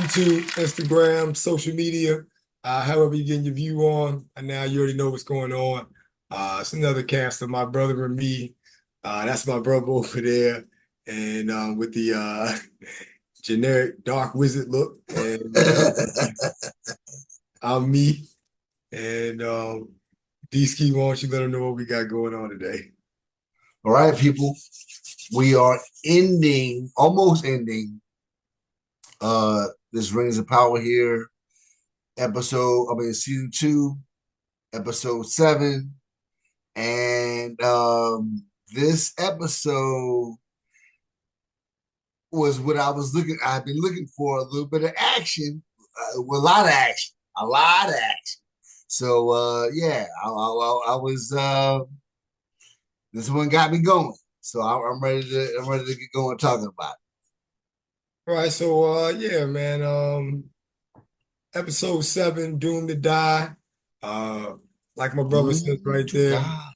YouTube, Instagram, social media, however you're getting your view on. And now you already know what's going on. It's another cast of my brother and me. That's my brother over there. And with the generic dark wizard look. And I'm me. And D-Ski, why don't you let them know what we got going on today? All right, people. We are almost ending this Rings of Power here, season 2, episode 7. And this episode was what I've been looking for, a little bit of action, a lot of action, a lot of action. So yeah, I was this one got me going. So I'm ready to get going talking about it. All right, so yeah, man. Episode 7, Doomed to Die. Uh, like my brother says Doomed right to there. die.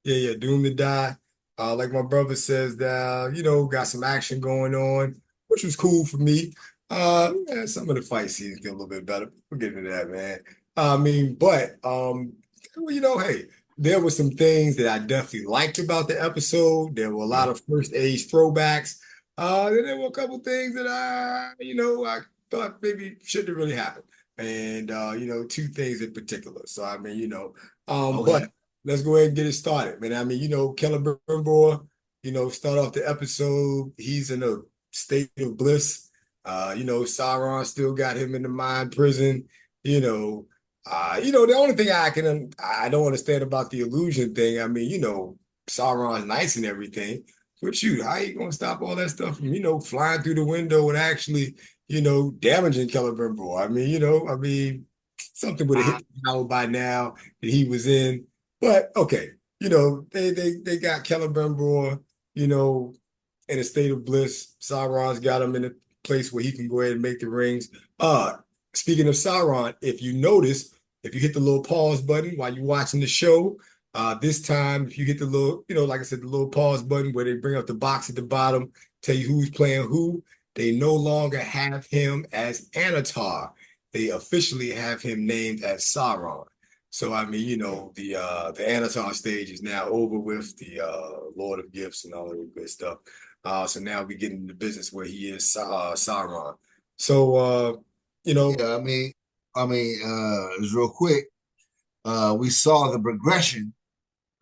Yeah, Doomed to Die. Like my brother says that, got some action going on, which was cool for me. Yeah, some of the fight scenes get a little bit better. We'll get into that, man. Hey, there were some things that I definitely liked about the episode. There were a lot Yeah. of first age throwbacks. Then there were a couple things that I thought maybe shouldn't have really happened. And two things in particular. So but Okay. let's go ahead and get it started, man. Celebrimbor, start off the episode. He's in a state of bliss. Sauron still got him in the mind prison. The only thing I don't understand about the illusion thing. Sauron's nice and everything, but shoot, how you gonna stop all that stuff from, flying through the window and actually, damaging Celebrimbor? Something would have hit the tower by now that he was in. But okay, they got Celebrimbor, in a state of bliss. Sauron's got him in a place where he can go ahead and make the rings. Speaking of Sauron, if you notice, if you hit the little pause button while you're watching the show, this time if you hit the little, like I said, the little pause button where they bring up the box at the bottom, tell you who's playing who, they no longer have him as Anatar. They officially have him named as Sauron. So the Anatar stage is now over with, the Lord of Gifts and all of the good stuff. So now we get into the business where he is Sauron. So you know, Yeah, just real quick, we saw the progression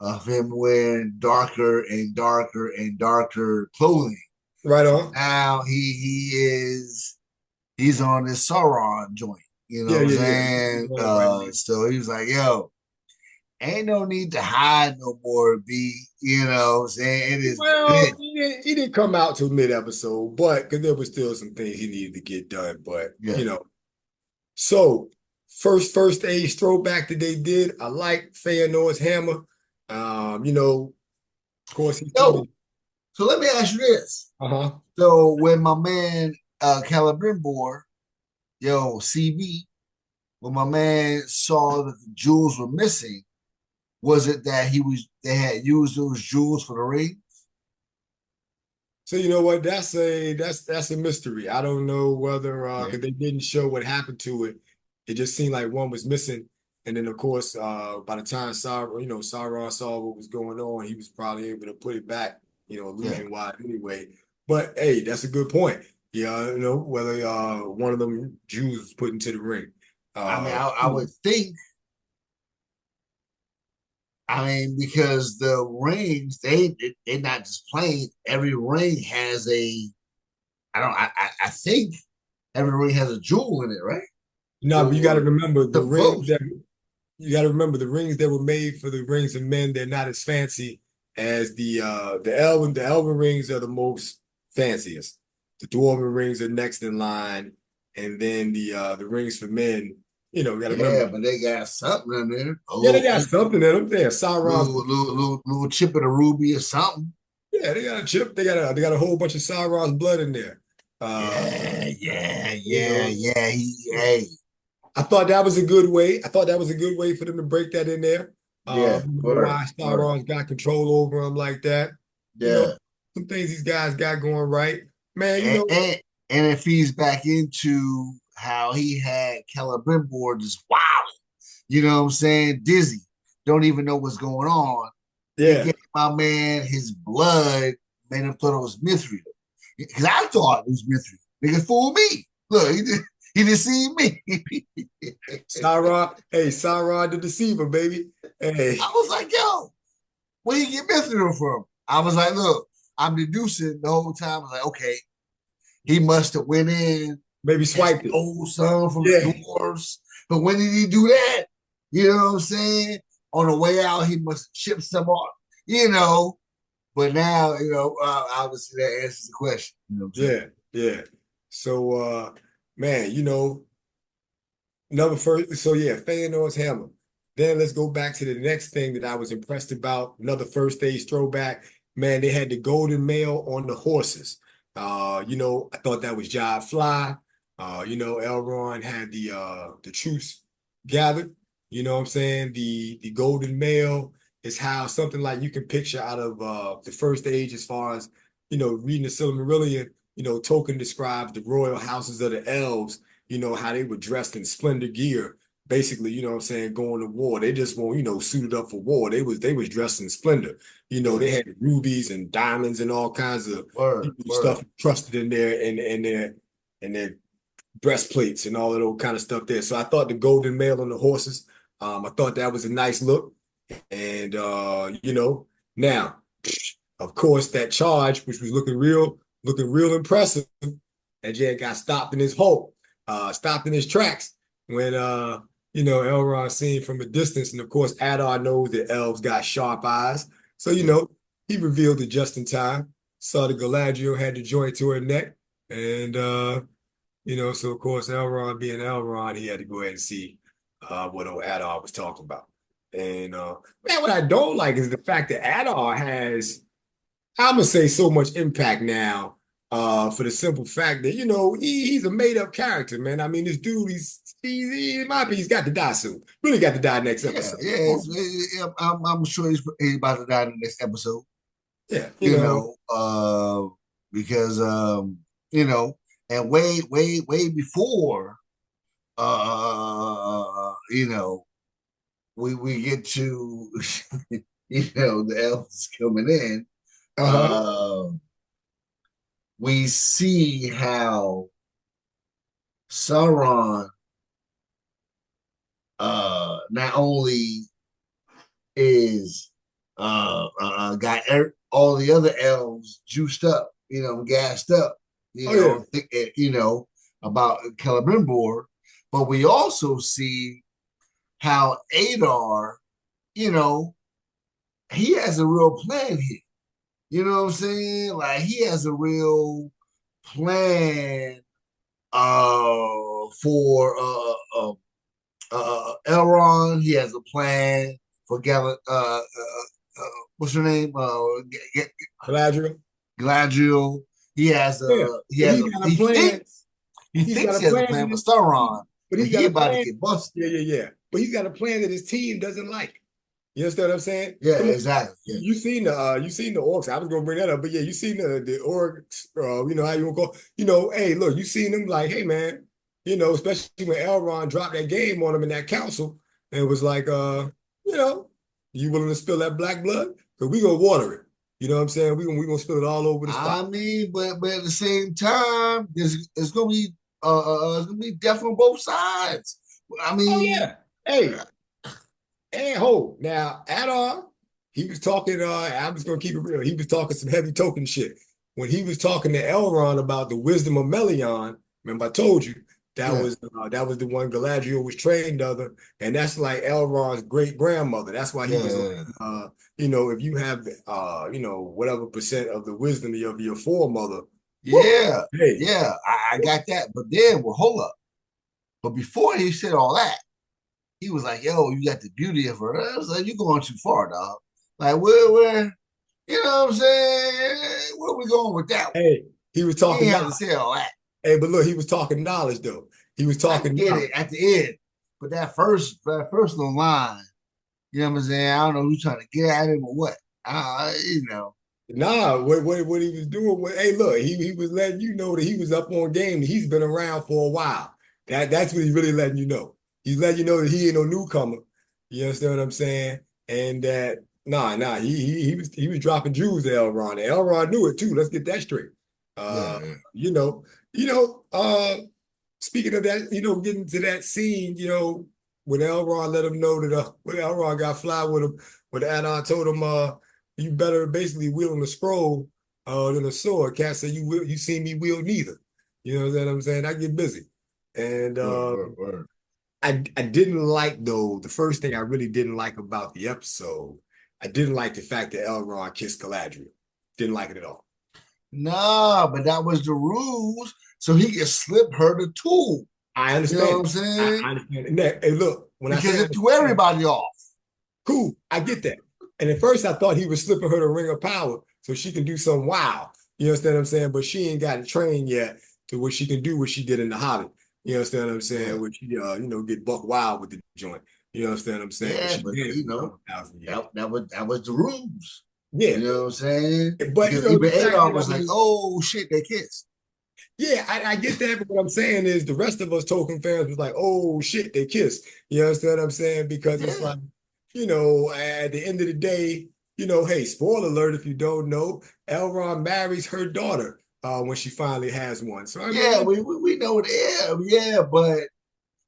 of him wearing darker and darker and darker clothing. right on. Now he's on this Sauron joint. You know Yeah, what I'm yeah, yeah. saying? Right. So he was like, "Yo, ain't no need to hide no more, B. You know what I'm saying? It is what it Well, is." he didn't come out till mid-episode, but because there was still some things he needed to get done. But Yeah. so first age throwback that they did, I like Feanor's hammer. Of course he's Yo, coming. so let me ask you this. Uh-huh. So when my man Celebrimbor, yo, CB, when my man saw that the jewels were missing, was it that they had used those jewels for the ring? So you know what? That's a mystery. I don't know whether Yeah. because they didn't show what happened to it. It just seemed like one was missing. And then of course, by the time Sauron saw what was going on, he was probably able to put it back, Yeah. illusion wide anyway. But hey, that's a good point. Yeah, whether one of them Jews was put into the ring. Uh I would think, because the rings, they're not just plain. Every ring has a I think every ring has a jewel in it, right? no, but Or supposed. you got to remember the rings that were made for the rings of men, they're not as fancy as the elven rings are the most fanciest. The dwarven rings are next in line, and then the rings for men, you got to remember. Yeah, but they got something in there. A Yeah, they got something in them. There, Sauron's. little chip of the ruby or something. Yeah, they got a chip. They got a whole bunch of Sauron's blood in there. Uh, Yeah, yeah, you yeah, know, yeah. Hey, I thought that was a good way. I thought that was a good way for them to break that in there. yeah, word, Why word, Sauron's got control over him like that. You know, yeah. some things these guys got going right. Man, And and it feeds back into how he had Celebrimbor just wild. You know what I'm saying? Dizzy, don't even know what's going on. He Yeah. gave my man his blood, made him thought it was Mithril. Because I thought it was Mithril. Nigga fooled me. Look, he deceived me. Sauron, hey, Sauron the Deceiver, baby. Hey, I was like, yo, where he get Mithril from? I was like, look, I'm deducing the whole time. I was like, okay, he must have went in maybe and swiped it. stole some from the Yeah, dwarves. But when did he do that? You know what I'm saying? On the way out, he must have shipped some off. You know, but now, obviously that answers the question. You know what I'm saying? yeah, yeah. So, man, number first. So yeah, Feanor's hammer. Then let's go back to the next thing that I was impressed about. Another first stage throwback. Man, they had the golden mail on the horses. I thought that was Jive Fly. Elrond had the troops gathered. You know what I'm saying? The golden mail is how something like you can picture out of the first age as far as, reading the Silmarillion. Tolkien describes the royal houses of the elves, how they were dressed in splendor gear, basically, you know what I'm saying, going to war. They just weren't, suited up for war. They was dressed in splendor. Yeah. They had rubies and diamonds and all kinds of Word, word. stuff trusted in their breastplates and all of those kind of stuff there. So I thought the golden mail on the horses, I thought that was a nice look. And now, of course, that charge, which was looking real impressive, that Jet got stopped in his tracks when Elrond seen from a distance. And of course, Adar knows that elves got sharp eyes. So, Yeah. he revealed it just in time. Saw the Galadriel had the joint to her neck. And so of course, Elrond being Elrond, he had to go ahead and see what old Adar was talking about. And man, what I don't like is the fact that Adar has, I'm gonna say, so much impact now. For the simple fact that he's a made up character, man. I mean, this dude, in my opinion, he's got to die soon. Really got to die next Yeah, episode. yeah. I'm sure he's about to die in the next episode. Yeah, You know, because you know, and way before, you know, we get to, the elves coming in. uh-huh. Uh, we see how Sauron not only is got all the other elves juiced up, gassed up, Oh yeah. about Celebrimbor, but we also see how Adar, you know, he has a real plan here. You know what I'm saying? Like he has a real plan for Elrond. He has a plan for what's her name? Galadriel. Galadriel. Yeah. But he's got a plan. He He's got thinks a he has a plan plan in for his Sauron, team, but but he's he got a about to plan. get busted. Yeah, yeah, yeah. But he's got a plan that his team doesn't like. You understand what I'm saying? Yeah, Come on. exactly. Yeah, You seen the orcs. I was gonna bring that up, but yeah, you seen the orcs, how you gonna call, hey, look, you seen them like, hey man, especially when Elrond dropped that game on him in that council and was like, you know, you willing to spill that black blood? Because we gonna water it. You know what I'm saying? We gonna spill it all over the spot. I mean, but at the same time, it's gonna be death on both sides. I Oh mean, yeah. Hey, and hold now, Adar, he was talking. I'm just gonna keep it real. He was talking some heavy token shit when he was talking to Elrond about the wisdom of Melion. Remember, I told you yeah, that was the one Galadriel was trained under, and that's like Elrond's great grandmother. That's why he was like, yeah, if you have, whatever percent of the wisdom of your foremother, whoo, yeah, hey, yeah. I got that. But then, well, hold up. But before he said all that, he was like, "Yo, you got the beauty of her." I was like, "You going too far, dog." Like, where, you know what I'm saying? Where we going with that one? hey, he was He talking ain't have to knowledge. say all that. Hey, but look, he was talking knowledge though. He was I talking get knowledge. it at the end, but that first little line, you know what I'm saying? I don't know who's trying to get at him or what. You know. Nah, what he was doing was, hey, look, he was letting you know that he was up on game. He's been around for a while. That's what he's really letting you know. He's letting you know that he ain't no newcomer. You understand what I'm saying? And that he was dropping jewels to Elron. And Elron knew it too. Let's get that straight. Yeah, Uh, yeah. you know, you know, speaking of that, getting to that scene, when Elron let him know that when Elron got fly with him, when Adon told him, you better basically wield the scroll than a sword. Cat said, you see me wield neither. You know what I'm saying? I get busy. And Word. I didn't like though, the first thing I really didn't like about the episode, I didn't like the fact that Elrond kissed Galadriel. Didn't like it at all. Nah, but that was the rules, so he could slip her the tool. I You know what I'm understand. I saying? understand. And hey, look, when I Because say I it threw understand, everybody off. cool, I get that. And at first I thought he was slipping her the ring of power so she can do some wow. You understand what I'm saying? But she ain't got it trained yet to what she can do what she did in the Hobbit. You understand what I'm saying? Yeah, Which get buck wild with the joint. You understand what I'm saying? But yeah, she but did it for a couple thousand years. that was the rules. Yeah. You know what I'm saying? But Because the even fact Adolf that I was like, mean, "Oh shit, they kissed." yeah, I get that, but what I'm saying is the rest of us Tolkien fans was like, oh shit, they kissed. You understand what I'm saying? Because it's Yeah, like, at the end of the day, hey, spoiler alert if you don't know, Elrond marries her daughter when she finally has one. So I yeah, mean, we know it. Yeah, but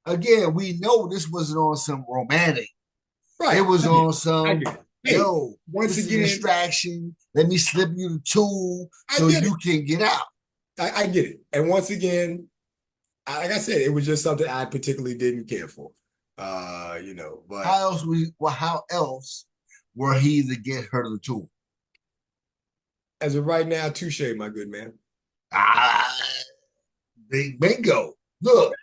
again, we know this wasn't on some romantic. It right, was I get on it. I some, get it. Hey, yo, once this is a again, distraction. Let me slip you the tool I so get you it. can get out. I get it. And once again, like I said, it was just something I particularly didn't care for. But How else were he to get her the tool? as of right now, touche, my good man. Ah, bingo. Look,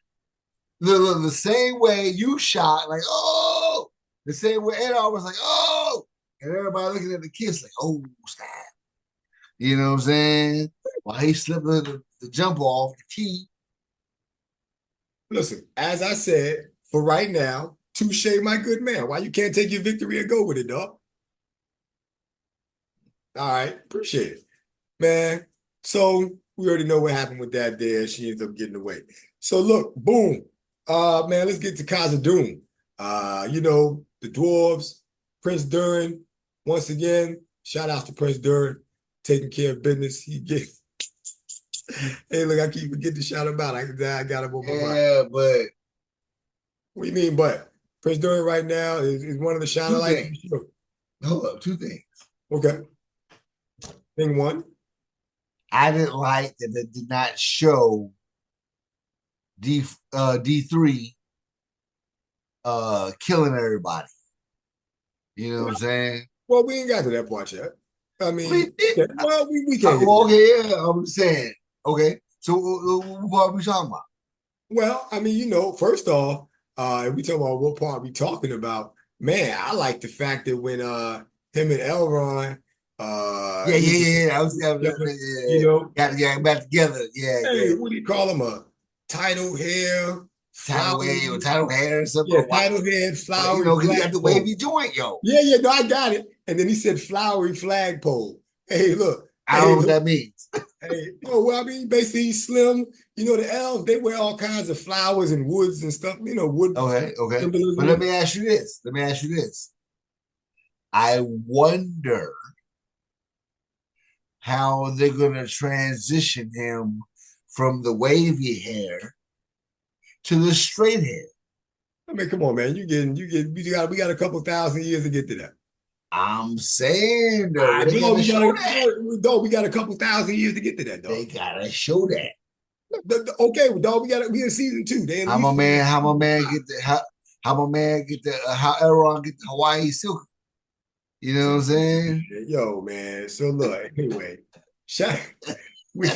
the same way you shot, like, oh, the same way Ed was like, oh, and everybody looking at the kiss, like, oh, snap. You know what I'm saying? While he slipped the jump off the key. Listen, as I said, for right now, touche, my good man. Why you can't take your victory and go with it, dog? All right, appreciate it, man. So we already know what happened with that there. She ends up getting away. So look, boom. Man, let's get to Khazad-dûm. The dwarves, Prince Durin, once again, shout out to Prince Durin, taking care of business. He get hey, look, I keep forgetting to shout him out. I got him on my mind. Yeah, but What do you mean, but Prince Durin right now is one of the shining two lights of the things. show. Hold up, two things. Okay. Thing one. I didn't like that they did not show D3 killing everybody. You know what I'm saying? Well, we ain't got to that part yet. I We mean, did. yeah, well, we can't get to Well, that. okay, yeah, I'm saying. Okay, so what are we talking about? Well, I mean, first off, if we talk about what part we talking about, man, I like the fact that when him and Elrond Yeah, get yeah, yeah, yeah. together, Yeah, you know, got to get back together. Yeah, hey, yeah. what do you call him? A title hair, Title wave or flowery, title hair or something. yeah, Or what? title head, But flowery because he got the flagpole. wavy joint, yo. Yeah, no, I got it. And then he said flowery flagpole. Hey, look, I don't hey, know what look, that means. hey, well, I mean, basically he's slim. The elves, they wear all kinds of flowers and woods and stuff, wood Okay. But symbolism let and me ask you this. Let me ask you this. I wonder how they're gonna transition him from the wavy hair to the straight hair. I mean, come on, man. We got a couple thousand years to get to that. I'm saying though, I they know gotta we got show a that. dog, we got a couple thousand years to get to that, They dog. gotta show that. Okay, well, dog, we in season two. They at How my least man, how my season man five. get the how my man get the how Elron get the Hawaii silk. You know what I'm So, saying? yo, man. So look, anyway, shut, we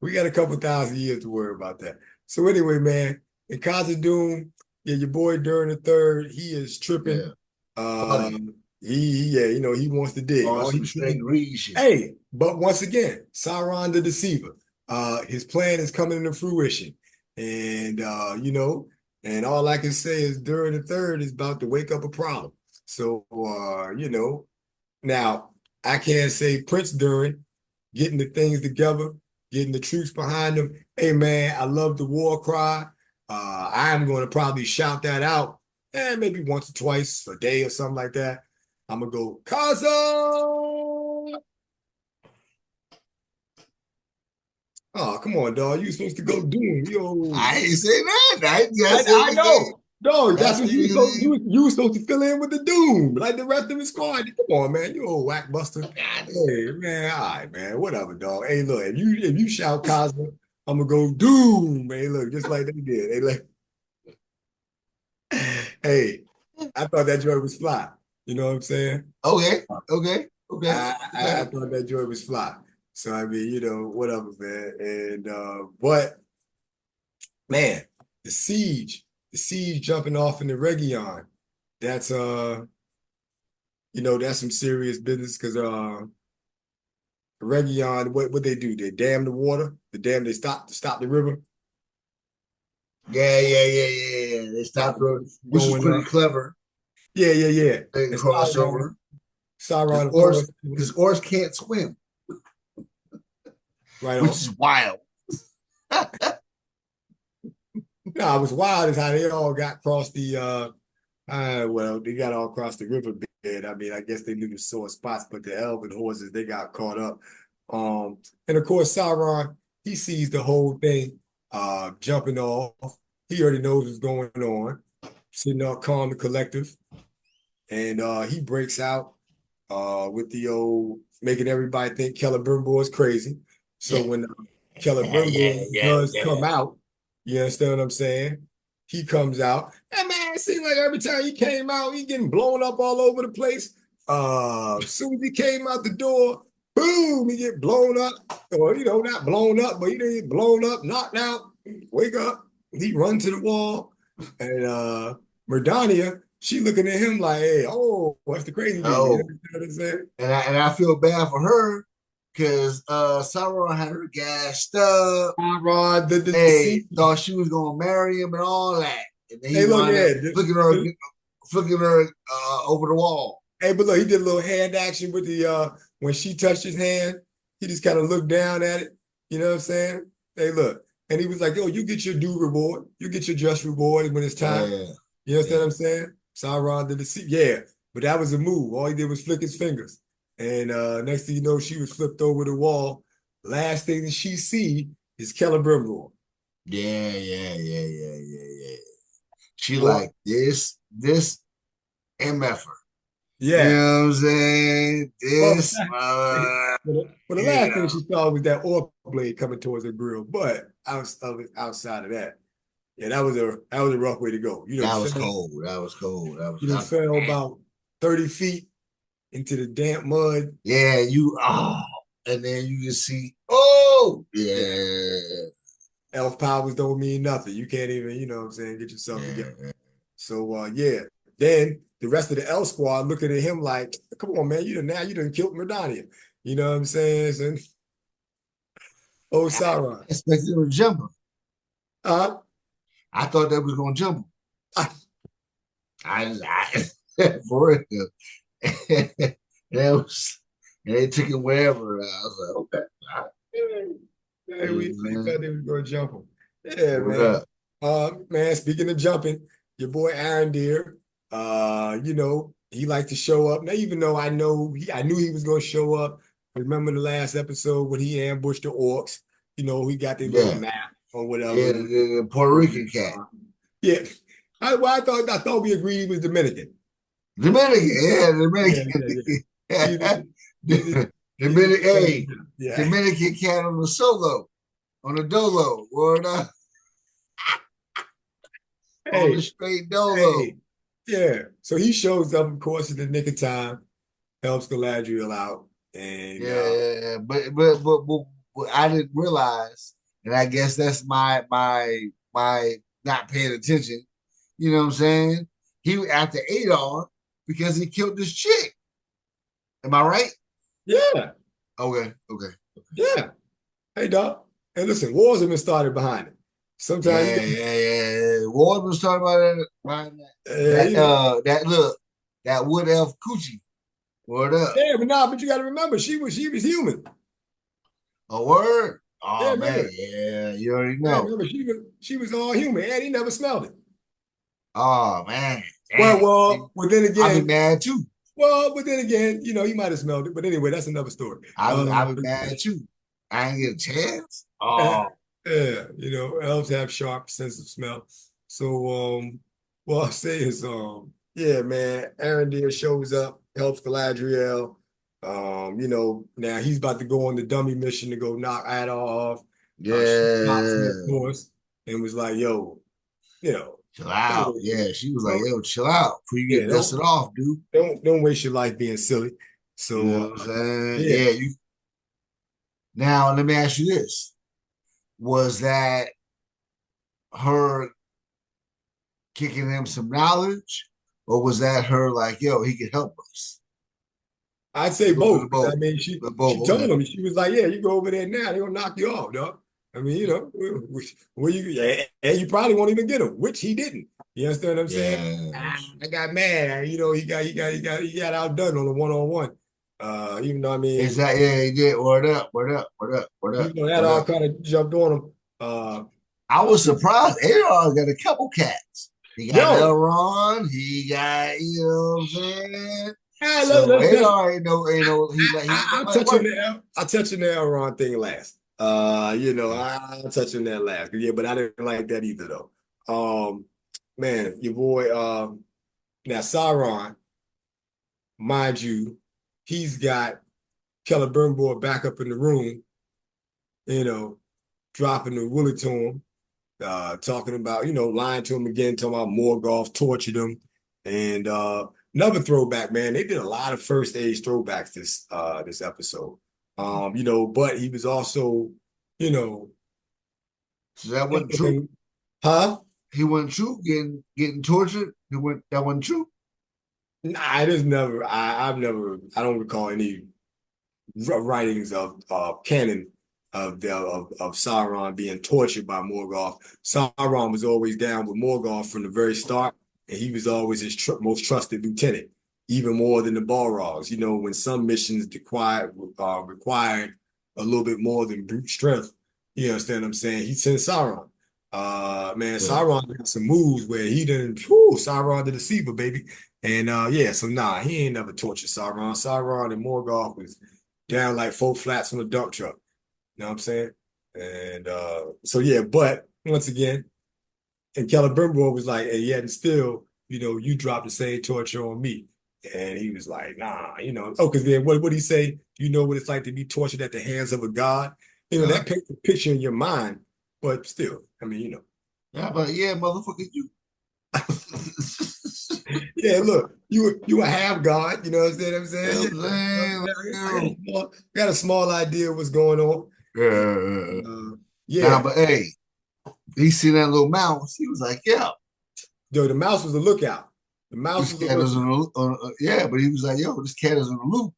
we got a couple thousand years to worry about that. So anyway, man, in Khazad-dûm, yeah, your boy Durin the Third, he is tripping. Yeah, funny Yeah, he wants to dig. on All some he's straight saying, greed shit. hey, but once again, Sauron the Deceiver, his plan is coming into fruition, and and all I can say is Durin the Third is about to wake up a problem. So now. I can't say Prince during getting the things together, getting the troops behind them. Hey man, I love the war cry. I am going to probably shout that out, and maybe once or twice a day or something like that. I'm gonna go Kaza. Oh, come on, dog. You supposed to go doom, yo. I ain't say that. I just said I we gave. know. Dog, that's That's what you supposed you were supposed to fill in with the doom, like the rest of the squad. Come on, man. You old whack buster. I got it. Hey, man, all right, man. Whatever, dog. Hey, look, if you shout Cosmo, I'm gonna go doom. Hey, look, just like they did. Hey, like, hey, I thought that joint was fly. You know what I'm saying? Okay, okay, okay. I thought that joint was fly. So I mean, whatever, man. And but man, the the siege jumping off in the Region, that's that's some serious business because Region, what they do? They dam the water, they stop the river, Yeah, yeah, yeah, yeah, yeah. They stop stopped the her, river from which was going pretty up. clever. Yeah, yeah, yeah. They And crossed over Sauron, of course, Because Oars can't swim, right which on. is wild. No, it was wild is how they all got across the well, they got all across the riverbed. I mean, I guess they knew the sore spots, but the elven horses, they got caught up. And of course, Sauron, he sees the whole thing jumping off. He already knows what's going on, sitting up calm and collective. And he breaks out with the old making everybody think Celebrimbor is crazy. So Yeah, when yeah, Celebrimbor yeah, yeah, does come yeah. out, you understand what I'm saying? He comes out. And man, it seems like every time he came out, he getting blown up all over the place. As soon as he came out the door, boom, he get blown up. Or, not blown up, but he didn't get blown up, knocked out, wake up. He run to the wall. And Merdania, she looking at him like, hey, oh, what's the crazy thing? You know Oh, what I'm saying? and I feel bad for her because Sauron had her gassed up. Rod, the Hey, scene. thought she was gonna marry him and all that, and then he Hey, look, wound yeah. up flicking her over the wall. Hey, but look, he did a little hand action with the when she touched his hand, he just kind of looked down at it. You know what I'm saying? Hey, look. And he was like, yo, you get your due reward. You get your just reward when it's time. Yeah, You understand yeah, what I'm saying? Sauron did the see. Yeah, but that was a move. All he did was flick his fingers. And next thing you know, she was flipped over the wall. Last thing that she see is Celebrimbor. yeah, yeah, yeah, yeah, yeah, yeah. She Boy, like this MFer. You yeah. know what I'm saying? Well, This, the you last thing know, she saw was that orc blade coming towards her grill. But outside of that, yeah, that was a rough way to go. that was cold. That was cold. That was, You I done was like, fell man. about 30 feet into the damp mud. Yeah, and then you can see, oh, Yeah, yeah, elf powers don't mean nothing. You can't even, you know what I'm saying, get yourself together. yeah. So yeah. Then the rest of the elf squad looking at him like, come on, man, you done killed Merdania. You know what I'm saying? So, oh I Sauron. expected them to jump him. Uh, I thought they was gonna jump him. I, I for real. that was, and they took it wherever. I was like, okay, all Hey, we right. thought they was gonna jump him. Yeah, What man. up? Man, speaking of jumping, your boy Aaron Deere, he liked to show up. Now, even though I knew he was gonna show up. Remember the last episode when he ambushed the orcs? He got their little Yeah, map or whatever. yeah, the Puerto Rican cat, Yeah. I thought we agreed he was Dominican. Dominican, yeah, Yeah, yeah, yeah. He's a, he's a, he's a Dominican, hey, yeah. Dominican cat on the solo, on the dolo, or on the Hey, straight dolo. hey, yeah. So he shows up, of course, in the nick of time, helps Galadriel out, and Yeah, but I didn't realize, and I guess that's my not paying attention. You know what I'm saying? He after Adar because he killed this chick. Am I right? yeah, Okay, okay. yeah. Hey, dog. And listen, wars have been started behind it. Sometimes Yeah, yeah, yeah, yeah. Ward was talking about that, you know, that look, that wood elf coochie. Word up. Yeah, but nah, but you got to remember, she was human. A word. Yeah, Oh man, remember. yeah, you already Yeah, know. remember, she was all human, and he never smelled it. Oh man, Well, damn. See, well, well, then I'll be again, mad too. he might have smelled it. But anyway, that's another story. I'll be mad too. I ain't get a chance. Yeah, Oh, elves have sharp sense of smell. So, what I'll say is, yeah, man, Arondir shows up, helps Galadriel. Now he's about to go on the dummy mission to go knock Adar off. She stops him, of yeah. course, and was like, yo, you know, Chill don't out. waste, Yeah, she was like, don't, yo, chill out before you yeah, get dusted off, dude. don't waste your life being silly. You So, know what I'm saying? yeah, Yeah, you now let me ask you this. Was that her kicking him some knowledge? Or was that her like, yo, he could help us? I'd say A little bit both. of 'Cause I both. mean, she But she both, told okay. him, she was like, "Yeah, you go over there now. They're gonna knock you off, dog." I mean, where you and you probably won't even get him, which he didn't. You understand what I'm saying? Yeah. I got mad. He got outdone on the one-on-one. Even though I Is mean, that yeah, he did. Word up, word up, word up, word up, that word all up. kind of jumped on him. Uh, I was surprised. Adar got a couple cats. He got yo, Elrond. He got, you know what I'm saying? ah, So let's Adar he ain't no I'll light touch on work. the Elron thing last. I'll touch on that last. Yeah, but I didn't like that either though. Man, your boy, now Sauron, mind you, he's got Celebrimbor back up in the room, you know, dropping the willy to him, talking about, lying to him again, talking about Morgoth tortured him. And another throwback, man, they did a lot of first age throwbacks this episode. But he was also, you know, So that wasn't true. huh? He wasn't true. Getting tortured. That wasn't true. Nah, it is never. I don't recall any writings of canon of Sauron being tortured by Morgoth. Sauron was always down with Morgoth from the very start, and he was always his most trusted lieutenant, even more than the Balrogs. When some missions required a little bit more than brute strength, you understand what I'm saying? He sent Sauron. Man, Yeah. Sauron got some moves where he didn't. Whew, Sauron the Deceiver, baby. And yeah, so nah, he ain't never tortured Sauron. Sauron and Morgoth was down like four flats on a dump truck. You know what I'm saying? And so yeah, but once again, and Celebrimbor was like, and yet and still, you dropped the same torture on me. And he was like, nah, because then what he say? You know what it's like to be tortured at the hands of a god? Yeah. That paints a picture in your mind, but still, I mean, Yeah, but yeah, motherfucker, you. yeah, look, you a half god, you know what I'm You know saying? what I'm Yeah, saying? Like, I got a small idea of what's going on. yeah. Nah, Yeah, but hey, he seen that little mouse. He was like, yeah, yo, the mouse was a lookout. The mouse this was a cat is lookout. yeah, but he was like, yo, this cat is in a loop.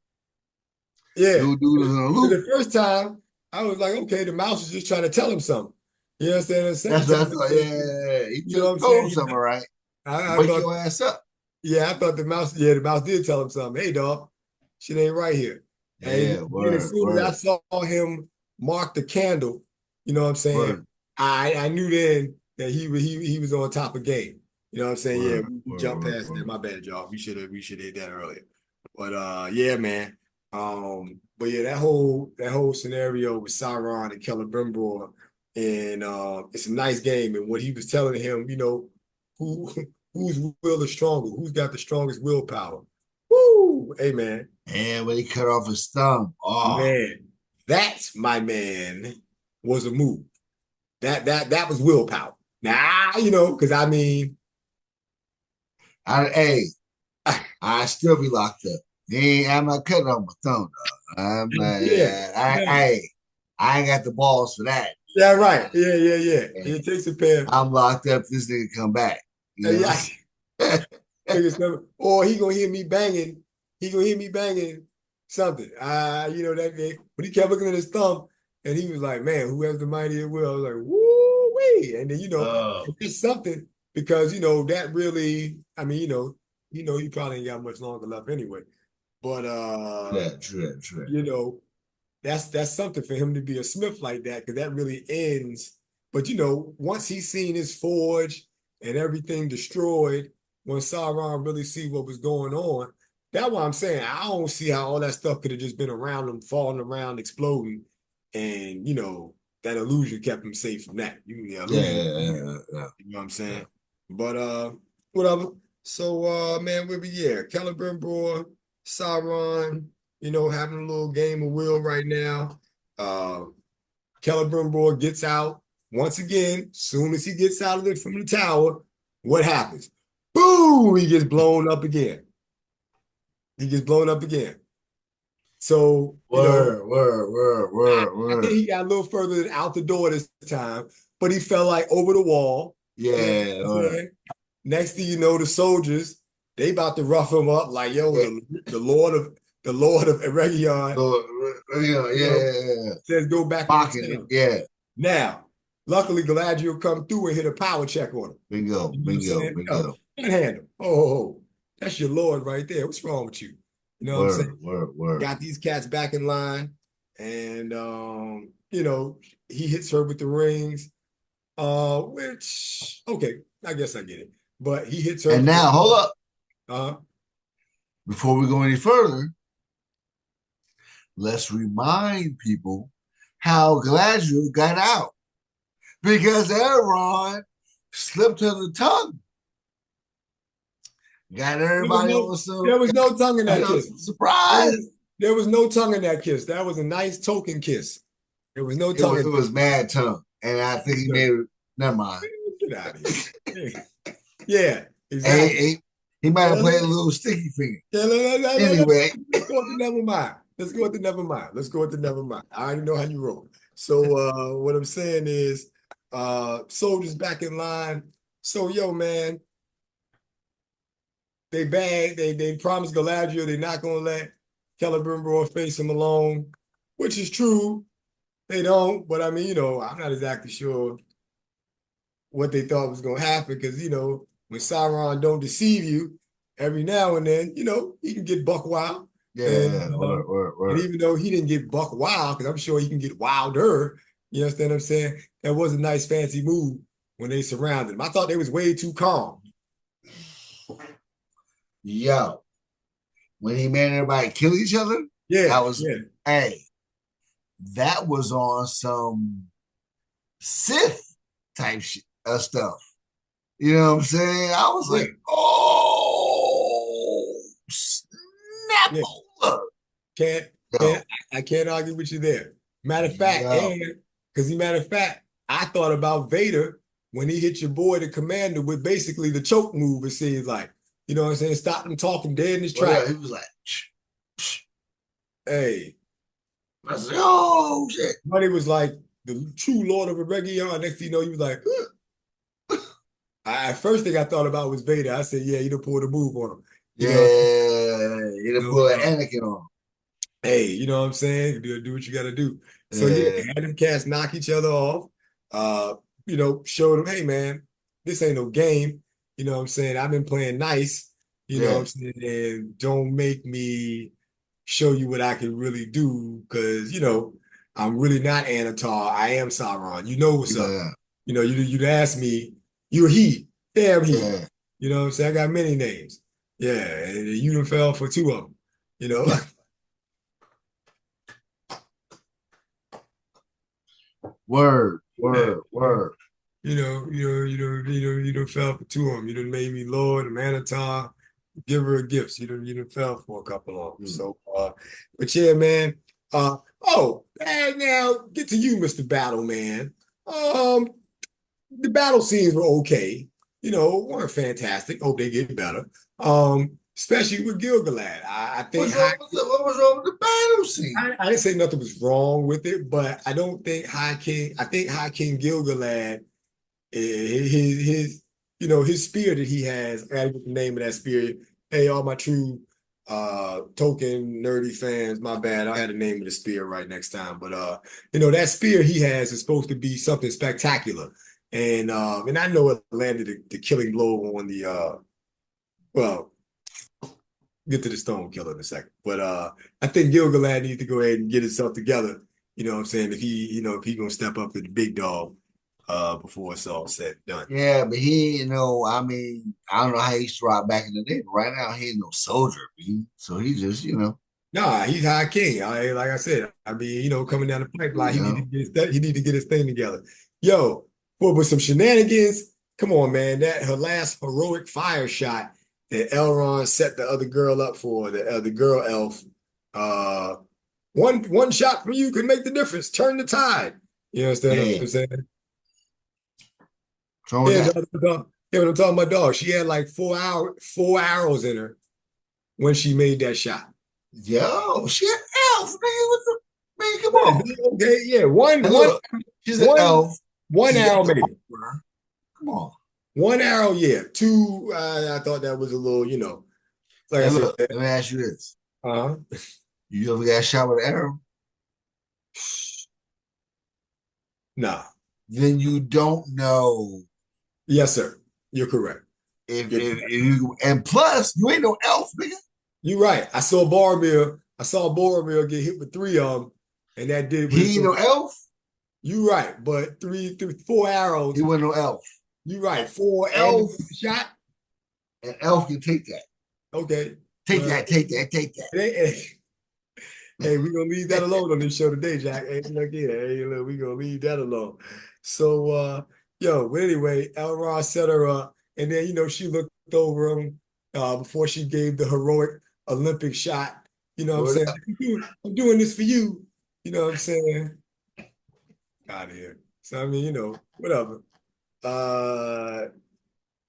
Yeah. Little dude is in a loop. The first time, I was like, okay, the mouse is just trying to tell him something. You know what I'm saying? The second That's what I time, thought. Yeah, he you know what I'm told him saying? something, all right. I Wake thought, your ass up. yeah, I thought the mouse did tell him something. Hey, dog, shit ain't right here. And Yeah, then as word, soon as I word, saw him mark the candle, you know what I'm saying? word, I knew then that he was on top of game. You know what I'm saying? Yeah, word, we word, jumped word, past that. word. My bad, y'all. We should have hit that earlier. But yeah, man. But yeah, that whole scenario with Sauron and Celebrimbor, and it's a nice game. And what he was telling him, who whose will is stronger, who's got the strongest willpower. Woo! Hey man, And when he cut off his thumb, oh, man, that's my man was a move. That was willpower. Now, because I mean, hey, I still be locked up. I'm not cutting off my thumb, dog. I'm not, yeah, yeah, I ain't got the balls for that. yeah, right. Yeah, yeah, yeah. And It takes a pair. I'm locked up. This nigga come back. You know. Yeah, or he gonna hear me banging. He gonna hear me banging something. That day. But he kept looking at his thumb, and he was like, "Man, who has the mightier will?" I was like, "Woo wee!" And then Oh, it's something because that really. I mean, you probably ain't got much longer left anyway. But Yeah, true that, true that. you know, that's something for him to be a Smith like that, because that really ends. But once he's seen his forge and everything destroyed, when Sauron really see what was going on, that's why I'm saying I don't see how all that stuff could have just been around him, falling around, exploding, and that illusion kept him safe from that. The Yeah, illusion, yeah, yeah, yeah, you know what I'm yeah. saying? But whatever. So man, we'll be Celebrimbor, Sauron, having a little game of will right now. Uh Celebrimbor gets out once again. Soon as he gets out of it from the tower, what happens? Boom! He gets blown up again. He gets blown up again. So, I think Word. he got a little further out the door this time, but he fell like over the wall. You know Yeah, what I'm word. saying? Next thing you know, the soldiers, they about to rough him up like, yo, Yeah, the Lord of Eregion, so, you know, yeah. says go back into Mocking it. town. Yeah. Now, luckily Galadriel come through and hit a power check on him. Bingo, You know what I'm bingo, saying? Yo, bingo. can't handle. Oh, that's your Lord right there. What's wrong with you? You know what I'm saying? Word. Got these cats back in line, and he hits her with the rings. Which okay, I guess I get it. But he hits her And with the now, hold up. uh Before we go any further, let's remind people how Galadriel got out. Because Elrond slipped her the tongue. Got there was everybody no on some, there was no tongue in that kiss. some There surprise. was, there was no tongue in that kiss. That was a nice token kiss. There was no It tongue was in it was mad tongue. And I think he made that. it. Never mind. Get out of here. Yeah, And exactly. he might have Yeah, played a little sticky finger. let's Anyway, go with the never mind. Let's go with the never mind. Let's go with the never mind. I already know how you roll. So what I'm saying is soldiers back in line. So yo, man, they promised Galadriel they're not gonna let Celebrimbor face him alone, which is true. They don't, but I mean, I'm not exactly sure what they thought was gonna happen, because when Sauron don't deceive you, every now and then, he can get buck wild. And and word. even though he didn't get buck wild, because I'm sure he can get wilder, you understand what I'm saying? That was a nice fancy move when they surrounded him. I thought they was way too calm. Yo, when he made everybody kill each other, that Yeah, was yeah, hey, that was on some Sith type stuff. You know what I'm saying? I was yeah, like, oh, snap yeah. over. Can't Yo, I can't argue with you there. Matter of fact, yo, and matter of fact, I thought about Vader when he hit your boy the commander with basically the choke move. It seems like, what I'm saying, stop him talking dead in his well, yeah, track. he was like, shh, shh. Hey, I said, oh shit. Money was like the true Lord of Eregion. Next thing you know, he was like, huh. First thing I thought about was Vader. I said, yeah, he done pulled a move on him. You know, Yeah, he done pull an uh, Anakin on hey, you know what I'm saying? Do what you got to do. him. So yeah, Yeah, they had them cats knock each other off. Uh, showed them, hey man, this ain't no game. You know what I'm saying? I've been playing nice. You know what yeah, I'm saying? And don't make me show you what I can really do, because I'm really not Anatar. I am Sauron. You know what's up. yeah, You'd ask me, you're he, damn he. yeah. You know what I'm saying? I got many names. Yeah, and you done fell for two of them. You know. Yeah, Word. you done fell for two of them. You done made me Lord, a Manitar, give her a gift. You done fell for a couple of them. Mm. So, but yeah, man. And now get to you, Mr. Battle Man. Um, the battle scenes were okay. Weren't fantastic. Hope they get better. Especially with Gilgalad. I think What was wrong with the battle scene? I didn't say nothing was wrong with it, but I don't think High King. I think High King Gilgalad, his spear that he has. I gotta get the name of that spear. Hey, all my true Tolkien nerdy fans, my bad. I had the name of the spear right next time, but that spear he has is supposed to be something spectacular, and I know it landed the killing blow on the well get to the Stone Killer in a second. But I think Gil-galad needs to go ahead and get himself together. You know what I'm saying? If he, if he gonna step up to the big dog before it's all said and done. Yeah, but he, I mean, I don't know how he used to rock back in the day, but right now he ain't no soldier. So he just, Nah, he's high king. Like I said, I mean, coming down the pipeline, you know, he need to get his thing together. Yo, what with some shenanigans? Come on, man. That her last heroic fire shot that Elrond set the other girl up for, the girl elf. Uh, one shot from you can make the difference. Turn the tide. You understand what hey, I'm saying? what's wrong with Yeah, that? yeah, when I'm talking about dog, she had like 4 arrows in her when she made that shot. Yo, she an elf, nigga. What the man? Come Yeah, on. dude, okay, yeah, And look, she's an one, elf. one She's got arrow the maybe. armor. Come on. One arrow, yeah. Two, I thought that was a little, like I And said, look, let me ask you this: uh-huh. you ever got shot with an arrow? Nah. Then you don't know Yes, sir. You're correct. if you. And plus, you ain't no elf, nigga. You're right. I saw Boromir get hit with three of them, and that did what it's He ain't no supposed to. elf. You right, but four He arrows. wasn't no elf. You right, four and Elf, the shot. an elf can take that. Okay. Take Well, that. Take that. Take hey, we're gonna leave that that. alone on this show today, Jack. Hey, look here. Hey, look, we're gonna leave that alone. So but anyway, Elrond set her up, and then she looked over him before she gave the heroic Olympic shot. You know what I'm Word saying? up. I'm doing this for you. You know what I'm saying? Out of here. So I mean, whatever. Uh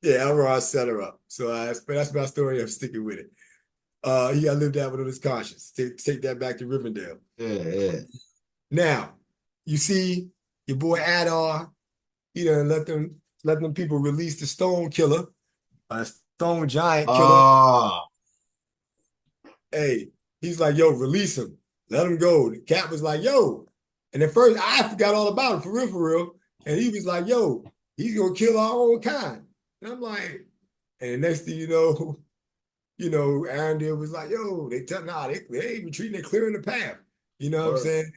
yeah, Elrond set her up. So but that's my story. I'm sticking with it. He got to live that one on his conscience. Take that back to Rivendell. Yeah, yeah. Now, you see your boy Adar, let them people release the Stone Killer, a Stone Giant Killer. Oh, Hey, he's like, yo, release him. Let him go. The cat was like, yo. And at first, I forgot all about him, for real, for real. And he was like, yo, he's gonna kill our own kind. And I'm like, and the next thing you know, Arendelle was like, yo, they ain't retreating, they clearing the path. You know what I'm word. saying?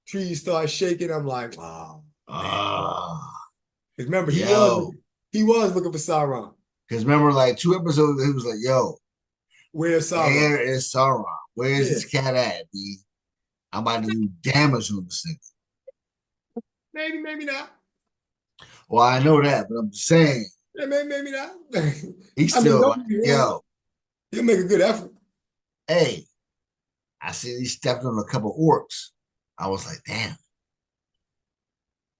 Trees start shaking. I'm like, oh man. Ah, Because remember, yo. he was looking for Sauron. Because remember, like 2 episodes, ago, he was like, "Yo, Where's Sauron? where is Sauron? Where is Yeah, this cat at, B? I'm about to do damage on this thing." maybe, maybe not. Well, I know that, but I'm just saying, Yeah, maybe not. he's I mean, still don't like, get me wrong. "Yo, He'll make a good effort. hey, I see he stepped on a couple orcs." I was like, "Damn,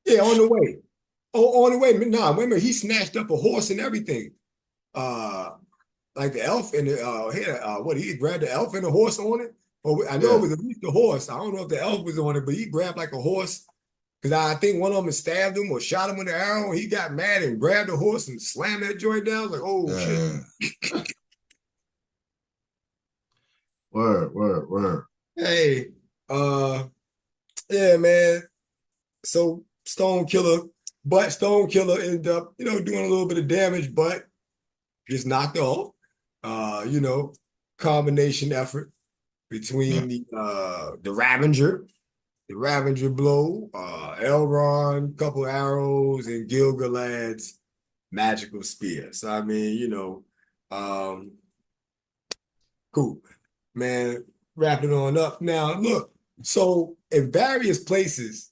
Yeah, on the way. Oh, on the way. Nah, remember, he snatched up a horse and everything. Uh, like the elf and he grabbed the elf and the horse on it. Or I know it yeah, was at least the horse. I don't know if the elf was on it, but he grabbed like a horse because I think one of them stabbed him or shot him with an arrow. He got mad and grabbed the horse and slammed that joint down. Like, oh shit. uh, word, word, word." Hey, uh, yeah, man. So Stone Killer ended up, doing a little bit of damage, but just knocked off. Uh, you know, combination effort Yeah, between the Ravager blow, Elrond, couple arrows, and Gil-galad's magical spear. So I mean, um, cool. Man, wrapping on up. Now, look, so in various places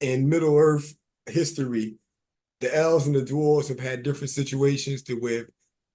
in Middle Earth history, the elves and the dwarves have had different situations to where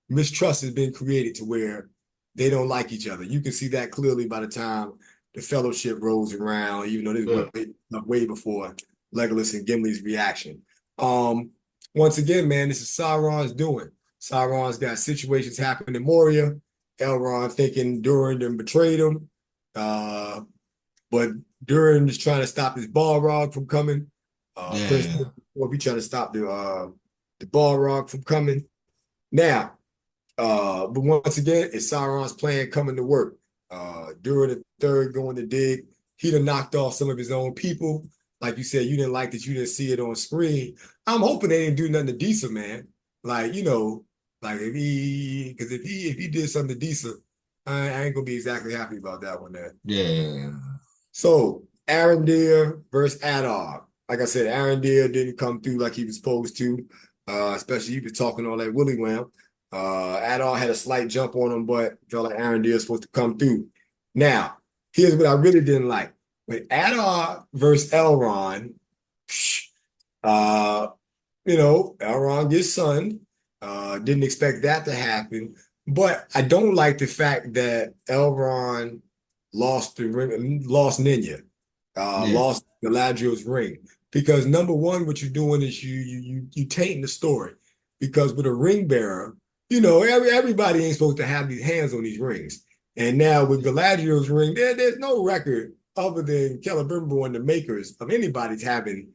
mistrust has been created to where they don't like each other. You can see that clearly by the time the fellowship rolls around, even though this yeah, was way before Legolas and Gimli's reaction. Um, Once again, man, this is Sauron's doing. Sauron's got situations happening in Moria. Elrond thinking Durin betrayed him. But Durin is trying to stop his Balrog from coming. Prince yeah, will be trying to stop the Balrog from coming. Now, but once again, it's Sauron's plan coming to work. During the third going to dig, he'd have knocked off some of his own people. Like you said, you didn't like that, you didn't see it on screen. I'm hoping they didn't do nothing to Disa, man. Like, like because if he did something to Disa, I ain't gonna be exactly happy about that one there. Yeah. So Aaron Deere versus Adar. Like I said, Aaron Deere didn't come through like he was supposed to. Especially he was talking all that willy wham. Adar had a slight jump on him, but felt like Aaron Deere was supposed to come through. Now, here's what I really didn't like. With Adar versus Elron, uh, Elron gets sunned. Didn't expect that to happen. But I don't like the fact that Elron lost the ring, lost Ninya, Yeah. lost Galadriel's ring. Because number one, what you're doing is you tainting the story. Because with a ring bearer, everybody ain't supposed to have these hands on these rings. And now with Galadriel's ring, there's no record other than Celebrimbor and the makers of anybody's having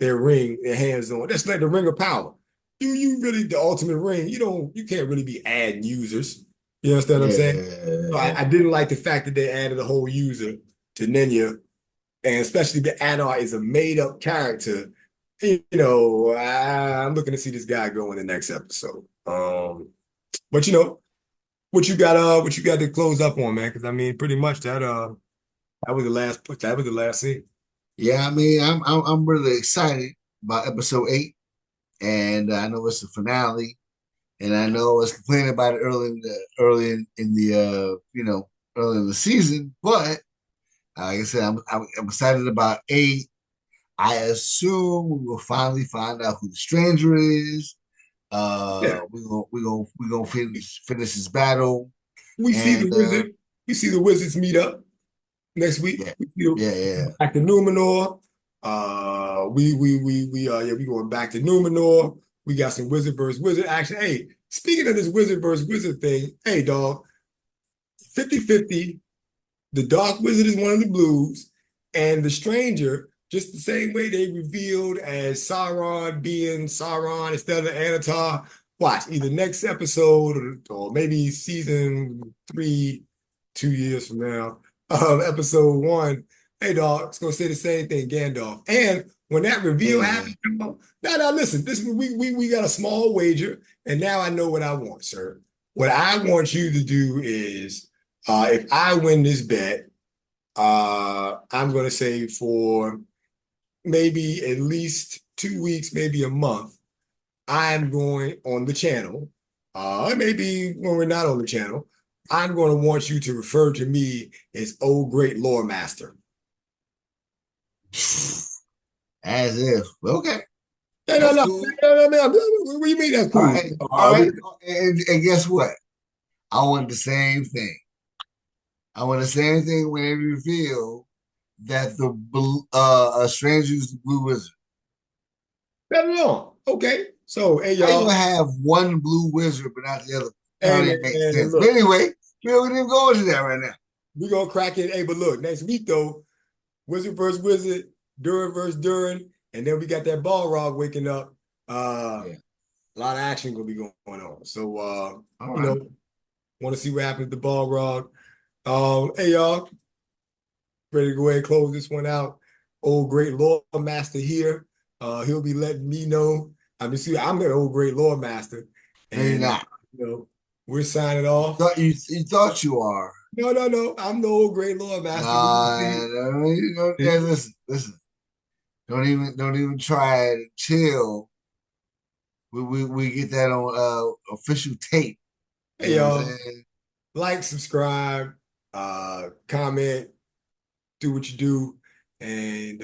their ring, their hands on. That's like the ring of power. You really the ultimate ring. You can't really be adding users. You understand what I'm saying? So Yeah. I didn't like the fact that they added a whole user to Ninya, and especially the Adar is a made up character. I'm looking to see this guy go in the next episode. But what you got to close up on, man? Because I mean, pretty much that was the last scene. Yeah, I mean, I'm really excited about episode 8, and I know it's the finale, and I know I was complaining about it early in the season, but like I said, I'm excited about 8. I assume we will finally find out who the stranger is. Yeah, We're gonna finish this battle, we see and the wizard. We see the wizards meet up next week. yeah, We see yeah, yeah, back to Numenor. We going back to Numenor. We got some wizard versus wizard action. Hey, speaking of this wizard versus wizard thing, hey dog, 50-50. The Dark Wizard is one of the blues, and the Stranger, just the same way they revealed as Sauron being Sauron instead of Anatar. Watch either next episode or maybe season 3, 2 years from now, episode 1. Hey, dog, it's gonna say the same thing, Gandalf. And when that reveal yeah. happens, now listen. This we got a small wager, and now I know what I want, sir. What I want you to do is if I win this bet, I'm going to say for maybe at least 2 weeks, maybe a month, I'm going on the channel. Maybe when we're not on the channel, I'm going to want you to refer to me as Oh Great Lore Master. As if. Okay, No, no, that's no, cool. no, no, no, no. What do you mean that's All cool? right, all right. And guess what? I want the same thing. I want the same thing when they reveal that the stranger is the blue wizard. Better on. Okay. So, hey, How you gonna y'all. have one blue wizard but not the other? That Hey, don't man, even make sense. But look, anyway, we don't even go into that right now. we're going to crack it. Hey, but look, next week, though, Wizard versus Wizard, Durin versus Durin, and then we got that Balrog waking up. Yeah. A lot of action gonna be going on. So All right. want to see what happens to Balrog. Hey y'all, ready to go ahead and close this one out. Old great lore master here. He'll be letting me know. I mean, see, I'm the old great lore master, No, you're and not. we're signing off. You thought you are. No, no, no. I'm the old great lore master. No, yeah, listen. Don't even try it until we get that on official tape. You Hey know what I'm y'all, saying? like, subscribe, comment, do what you do. And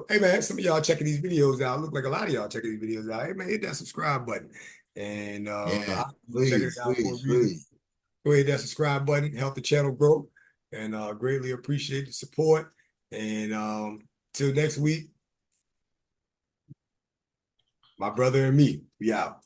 hey man, some of y'all checking these videos out. Look like a lot of y'all checking these videos out. Hey man, hit that subscribe button. And Yeah, I'm checking it please, out for a please, reason. please. Go ahead, hit that subscribe button, help the channel grow. And greatly appreciate the support. And till next week, my brother and me, we out.